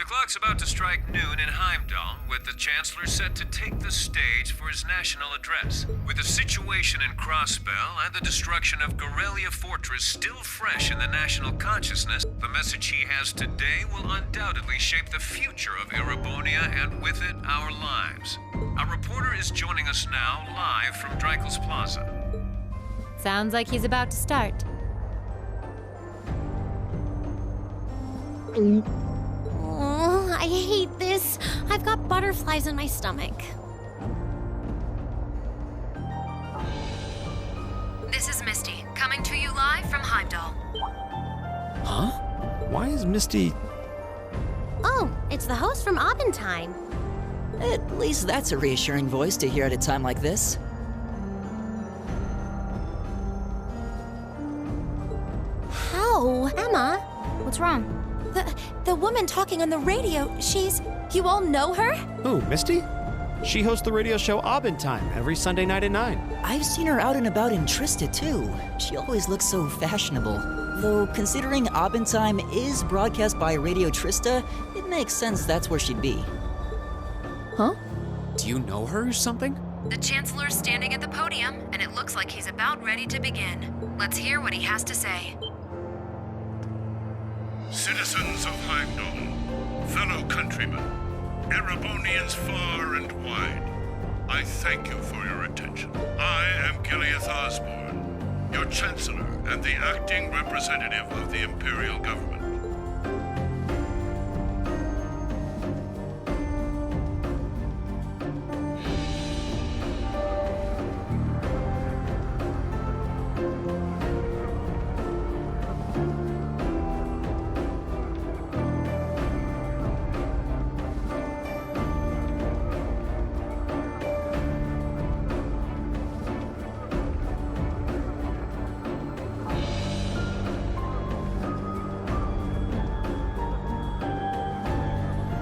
The clock's about to strike noon in Heimdall, with the Chancellor set to take the stage for his national address. With the situation in Crossbell and the destruction of Gorelia Fortress still fresh in the national consciousness, the message he has today will undoubtedly shape the future of Erebonia and with it, our lives. Our reporter is joining us now live from Dreikel's Plaza. Sounds like he's about to start. Oh, I hate this. I've got butterflies in my stomach. This is Misty, coming to you live from Heimdall. Huh? Why is Misty... Oh, it's the host from Abendheim. At least that's a reassuring voice to hear at a time like this. Oh, Emma, What's wrong? the woman talking on the radio, you all know her? Who, Misty? She hosts the radio show Abendheim every Sunday night at 9. I've seen her out and about in Trista, too. She always looks so fashionable. Though, considering Abendheim is broadcast by Radio Trista, it makes sense that's where she'd be. Huh? Do you know her or something? The Chancellor's standing at the podium, and it looks like he's about ready to begin. Let's hear what he has to say. Citizens of Heimdall, fellow countrymen, Erebonians far and wide, I thank you for your attention. I am Gileath Osborne, your Chancellor and the acting representative of the Imperial Government.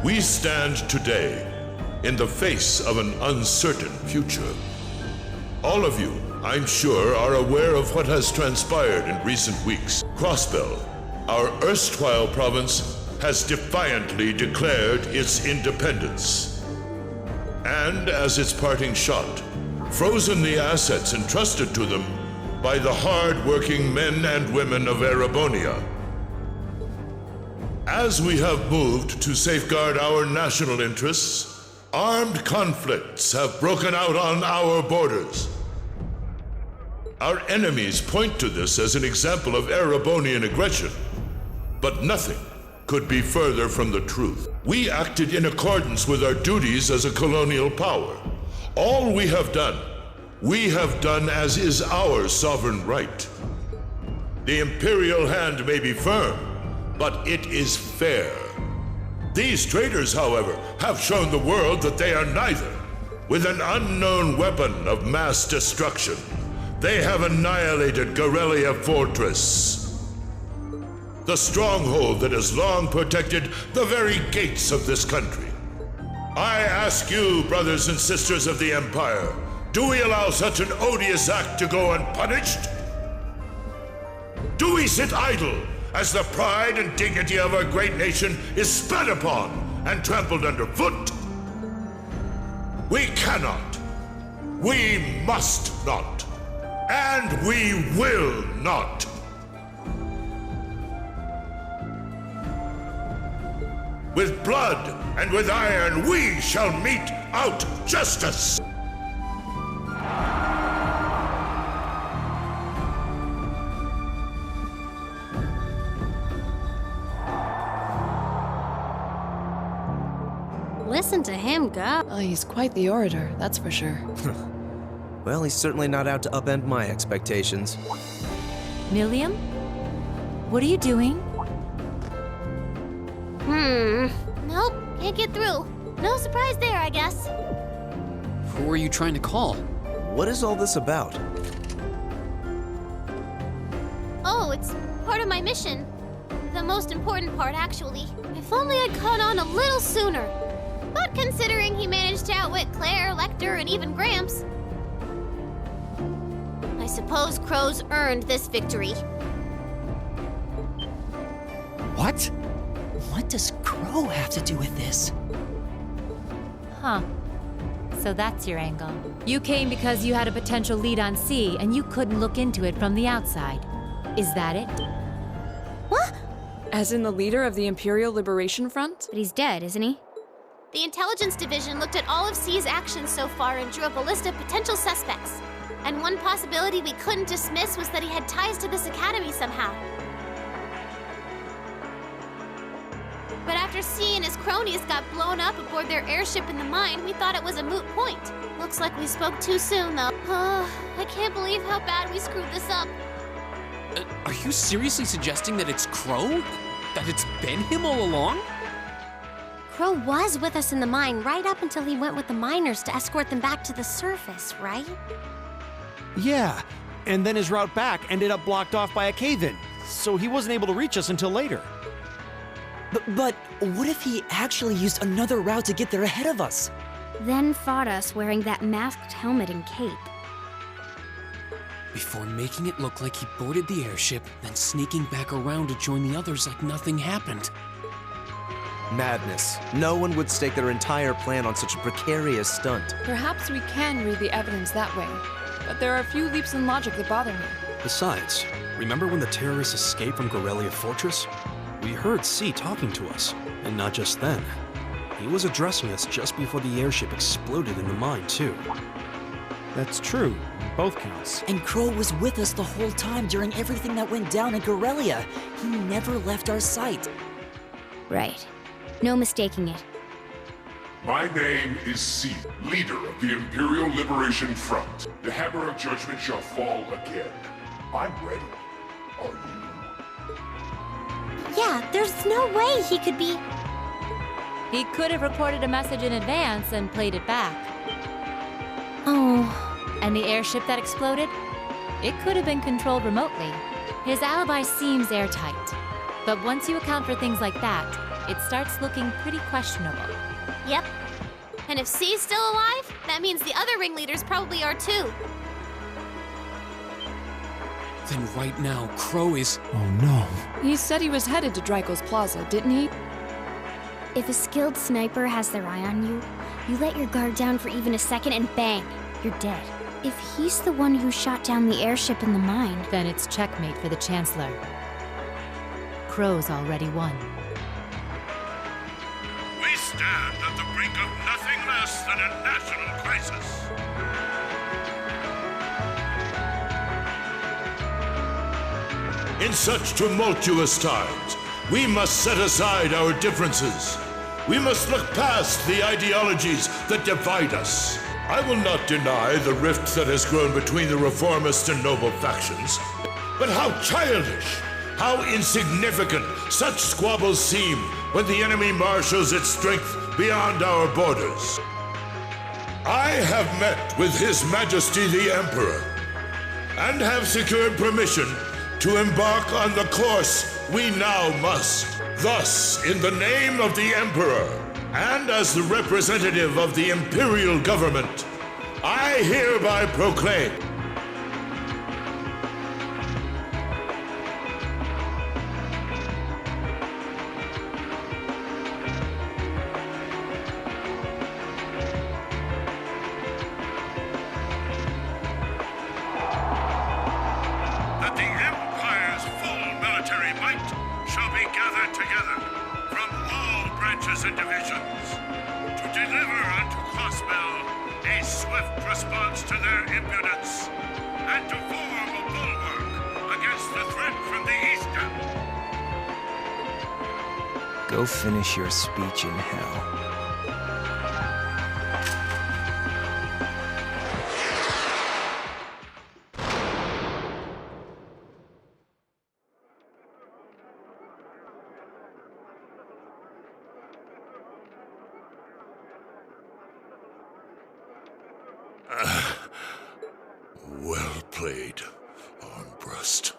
We stand today in the face of an uncertain future. All of you, I'm sure, are aware of what has transpired in recent weeks. Crossbell, our erstwhile province, has defiantly declared its independence. And as its parting shot, frozen the assets entrusted to them by the hard-working men and women of Erebonia. As we have moved to safeguard our national interests, armed conflicts have broken out on our borders. Our enemies point to this as an example of Erebonian aggression, but nothing could be further from the truth. We acted in accordance with our duties as a colonial power. All we have done as is our sovereign right. The imperial hand may be firm, but it is fair. These traitors, however, have shown the world that they are neither. With an unknown weapon of mass destruction, they have annihilated Gorelia Fortress, the stronghold that has long protected the very gates of this country. I ask you, brothers and sisters of the Empire, do we allow such an odious act to go unpunished? Do we sit idle as the pride and dignity of our great nation is spat upon and trampled underfoot? We cannot, we must not, and we will not. With blood and with iron we shall mete out justice. Listen to him go. Oh, he's quite the orator, that's for sure. Well, he's certainly not out to upend my expectations. Milliam? What are you doing? Nope, can't get through. No surprise there, I guess. Who are you trying to call? What is all this about? Oh, it's part of my mission. The most important part, actually. If only I'd caught on a little sooner. But considering he managed to outwit Claire, Lecter, and even Gramps, I suppose Crow's earned this victory. What? What does Crow have to do with this? Huh. So that's your angle. You came because you had a potential lead on C, and you couldn't look into it from the outside. Is that it? What? As in the leader of the Imperial Liberation Front? But he's dead, isn't he? The Intelligence Division looked at all of C's actions so far and drew up a list of potential suspects. And one possibility we couldn't dismiss was that he had ties to this academy somehow. But after C and his cronies got blown up aboard their airship in the mine, we thought it was a moot point. Looks like we spoke too soon, though. I can't believe how bad we screwed this up. Are you seriously suggesting that it's Crow? That it's been him all along? Crow was with us in the mine right up until he went with the miners to escort them back to the surface, right? Yeah, and then his route back ended up blocked off by a cave-in, so he wasn't able to reach us until later. But what if he actually used another route to get there ahead of us? Then fought us wearing that masked helmet and cape. Before making it look like he boarded the airship, then sneaking back around to join the others like nothing happened. Madness. No one would stake their entire plan on such a precarious stunt. Perhaps we can read the evidence that way, but there are a few leaps in logic that bother me. Besides, remember when the terrorists escaped from Gorelia Fortress? We heard C talking to us, and not just then. He was addressing us just before the airship exploded in the mine, too. That's true, on both counts. And Crow was with us the whole time during everything that went down in Gorelia. He never left our sight. Right. No mistaking it. My name is C, leader of the Imperial Liberation Front. The hammer of judgment shall fall again. I'm ready. Are you? Yeah, there's no way he could be... He could have recorded a message in advance and played it back. Oh. And the airship that exploded? It could have been controlled remotely. His alibi seems airtight. But once you account for things like that, it starts looking pretty questionable. Yep. And if C's still alive, that means the other ringleaders probably are too. Then right now, Crow is... Oh no. He said he was headed to Draco's Plaza, didn't he? If a skilled sniper has their eye on you, you let your guard down for even a second and bang, you're dead. If he's the one who shot down the airship in the mine... Then it's checkmate for the Chancellor. Crow's already won. We stand at the brink of nothing less than a national crisis. In such tumultuous times, we must set aside our differences. We must look past the ideologies that divide us. I will not deny the rift that has grown between the reformist and noble factions, but how childish, how insignificant such squabbles seem when the enemy marshals its strength beyond our borders. I have met with His Majesty the Emperor, and have secured permission to embark on the course we now must. Thus, in the name of the Emperor, and as the representative of the Imperial Government, I hereby proclaim that the Empire's full military might shall be gathered together from all branches and divisions to deliver unto Crossbell a swift response to their impudence and to form a bulwark against the threat from the eastern. Go finish your speech in hell. Well played, Armbrust.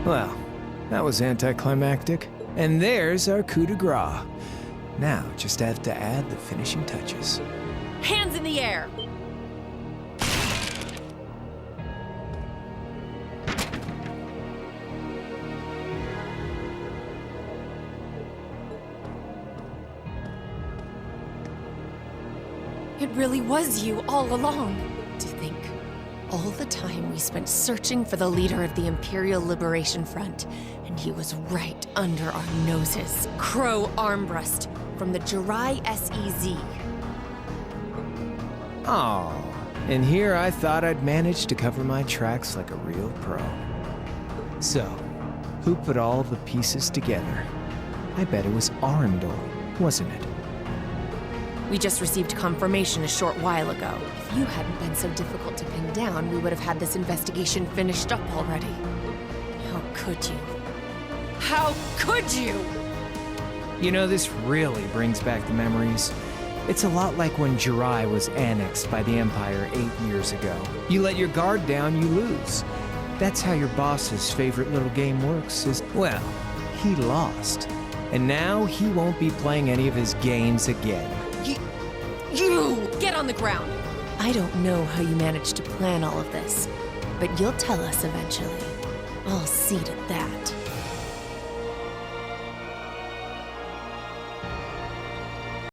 Well, that was anticlimactic. And there's our coup de grace. Now, just have to add the finishing touches. Hands in the air! It really was you all along. To think, all the time we spent searching for the leader of the Imperial Liberation Front, and he was right under our noses. Crow Armbrust from the Jirai SEZ. Oh, and here I thought I'd managed to cover my tracks like a real pro. So, who put all the pieces together? I bet it was Arundel, wasn't it? We just received confirmation a short while ago. If you hadn't been so difficult to pin down, we would have had this investigation finished up already. How could you? How could you? You know, this really brings back the memories. It's a lot like when Jirai was annexed by the Empire 8 years ago. You let your guard down, you lose. That's how your boss's favorite little game works, is, well, he lost. And now he won't be playing any of his games again. You! Get on the ground! I don't know how you managed to plan all of this, but you'll tell us eventually. I'll see to that.